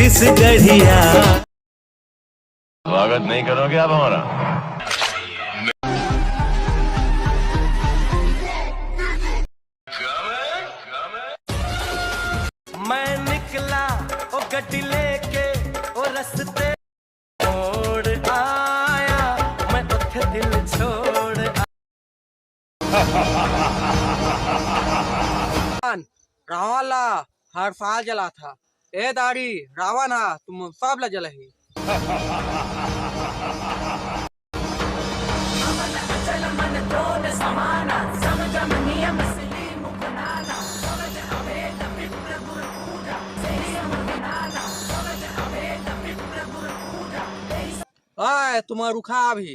छत्तीस गढ़िया। स्वागत नहीं करोगे आप हमारा? मैं निकला ओ गड्डी लेके ओ रस्ते छोड़ आया, मैं उठ दिल छोड़ रावण ला हर साल जला था। ए दाढ़ी रावण हा तुम सब ला जला ही। तुम रुखा अभी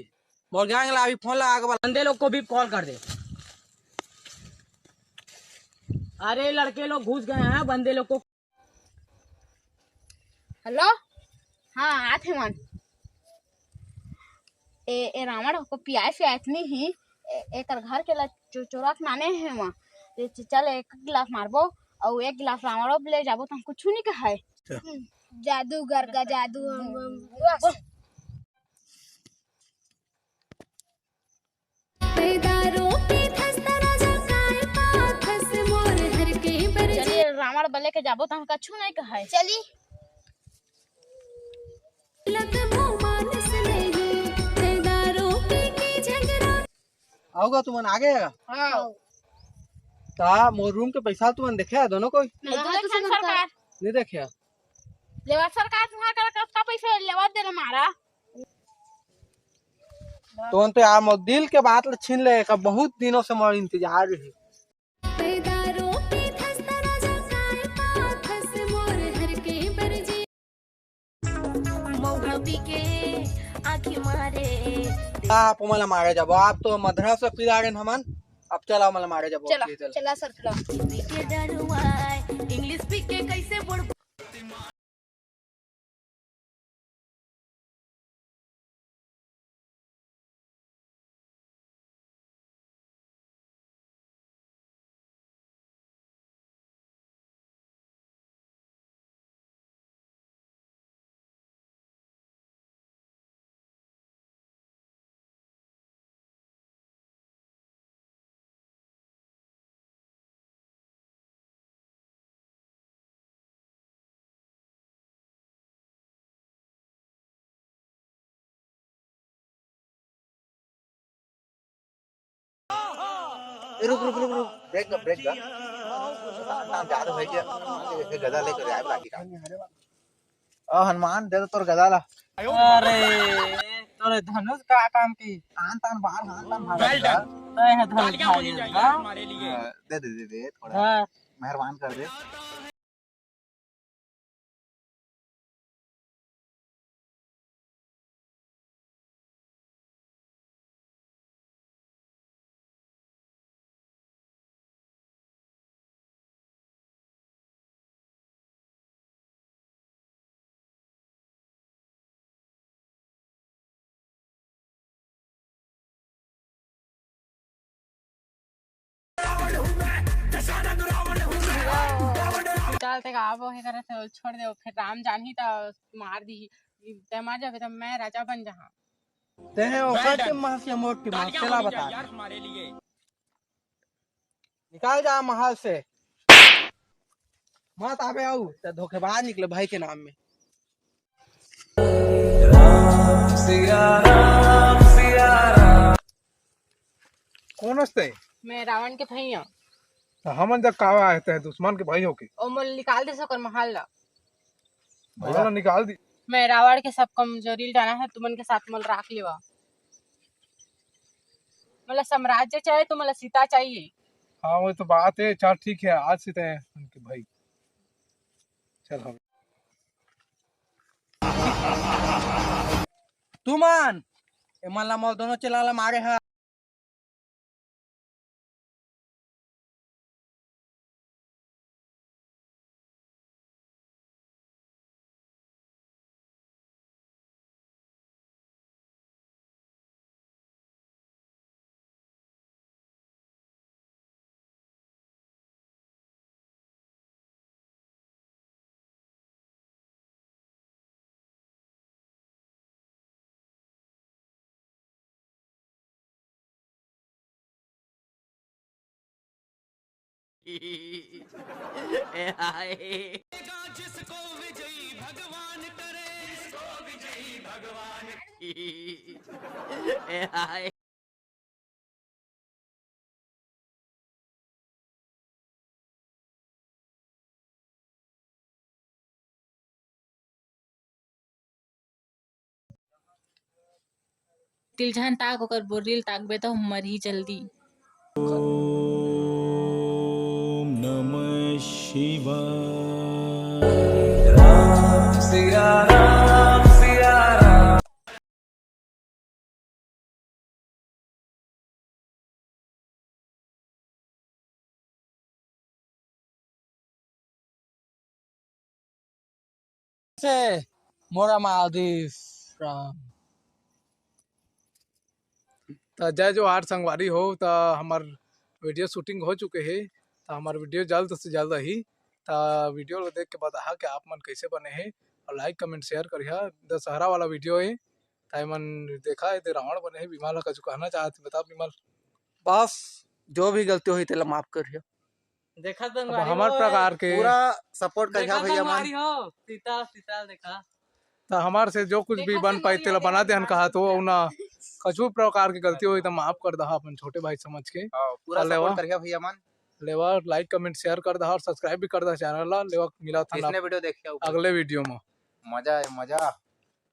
मोर गैंग ला अभी फोन लगा के बंदे लोग को भी कॉल कर दे। अरे लड़के लोग घुस गए हैं बंदे लोग को। हेलो हाँ आते मन ए रावण को पियास नहीं ही एक घर के चोरा के माने हैं वहाँ चल एक गिलास मारबो और एक गिलास रावण ले जाबो तो हम कुछ नहीं कहा जादूगर का जादू चलिए रावण बले के जाबो तो हम कछु नहीं कहा चली आओगा तुमन आगे हाँ ता मोर रूम के पैसा तुमन देखे दोनों कोई सरकार नहीं देखे लेवा सरकार तुम्हारा का पैसा लेवा देना मारा तुमन तो यार मोर दिल के बात ले छीन ले का बहुत दिनों से मोर इंतजार रही। आप मला मारे जाबो आप तो मधुरा से पिला रहे हमन अब चला मला मारे जाबो चला सर इंग्लिश स्पीक के कैसे बोल रुक रुक रुक रुक ब्रेक ब्रेक ज्यादा भाई के गदा लेकर आए बाकी का हनुमान दे दो तोर गदा ला। अरे तोरे धनुष का काम की तान तान बाहर हां तान भाग है धनुष हमारे लिए दे दे दे थोड़ा मेहरबान कर दे। चलते आप वही करे थे छोड़ दे फिर राम जान ही तो मार दी ते मार जावे तो मैं राजा बन जहाँ ते हैं औकात के महल से मोट की महल चला बता निकाल जा महल से मत आवे आऊ तो धोखेबाज निकले भाई के नाम में। राम सिया राम सिया राम। कौन हस्ते मैं रावण के भैया हमन जब कावा आए थे दुश्मन के भाई हो के ओ मोल निकाल दे सकर महल ला भैया निकाल दी। मैं रावण के सब कमजोरी जाना है तुमन के साथ मोल राख लेवा मतलब साम्राज्य चाहे तो मतलब सीता चाहिए। हाँ वो तो बात है चल ठीक है आज से थे उनके भाई चल हम तुमन ए मला मोर दोनों चला मारे है जिसको विजयी भगवान करे, जिसको विजयी भगवान तिलझान ताक ओकर बोरिल ताकबे तो मर ही जल्दी। राम सिया राम सिया राम। से मोरा मालदीव राम। तो जय जोहार संगवारी हो। तो हमार वीडियो शूटिंग हो चुके है। तो हमार वीडियो जल्द से जल्द ही। तो वीडियो को देख के बता कि आप मन कैसे बने हैं और लाइक कमेंट शेयर करिए। दशहरा वाला वीडियो है। तो मन देखा है तो रावण बने हैं। विमल का जो कहना चाहते बता विमल। बस जो भी गलती हुई तेला माफ करियो। देखा अब हमार प्रकार के पूरा सपोर्ट करिया भैया मन। हो सीता सीता देखा तो हमार से जो कुछ भी बन पाई तेला बना दे कहा तो ना कछु प्रकार की गलती हुई तो माफ कर दहा अपन छोटे भाई समझ के। पूरा सपोर्ट करिया भैया मन। लेवा लाइक कमेंट शेयर कर दहा और सब्सक्राइब भी कर दहा चैनल ला। लेवा मिला था जिसने वीडियो देखिया अगले वीडियो में। मजा है मजा।